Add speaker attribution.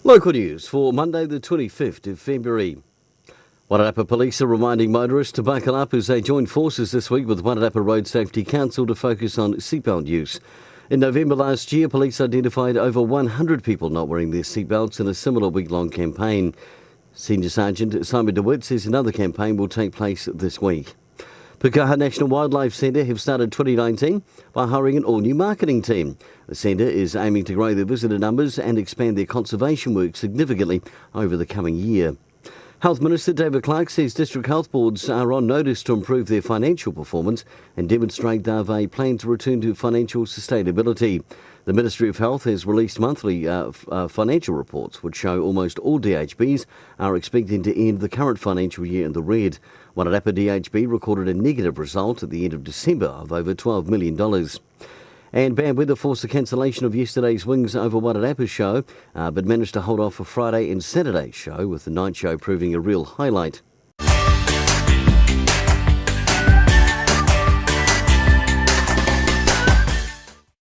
Speaker 1: Local news for Monday the 25th of February. Wairarapa police are reminding motorists to buckle up as they join forces this week with Wairarapa Road Safety Council to focus on seatbelt use. In November last year, police identified over 100 people not wearing their seatbelts in a similar week-long campaign. Senior Sergeant Simon DeWitt says another campaign will take place this week. Pukaha National Wildlife Centre have started 2019 by hiring an all-new marketing team. The centre is aiming to grow their visitor numbers and expand their conservation work significantly over the coming year. Health Minister David Clark says district health boards are on notice to improve their financial performance and demonstrate they have a plan to return to financial sustainability. The Ministry of Health has released monthly financial reports which show almost all DHBs are expecting to end the current financial year in the red. Wairarapa DHB recorded a negative result at the end of December of over $12 million. And bad weather forced the cancellation of yesterday's Wings Over Wairarapa show, but managed to hold off for Friday and Saturday's show, with the night show proving a real highlight.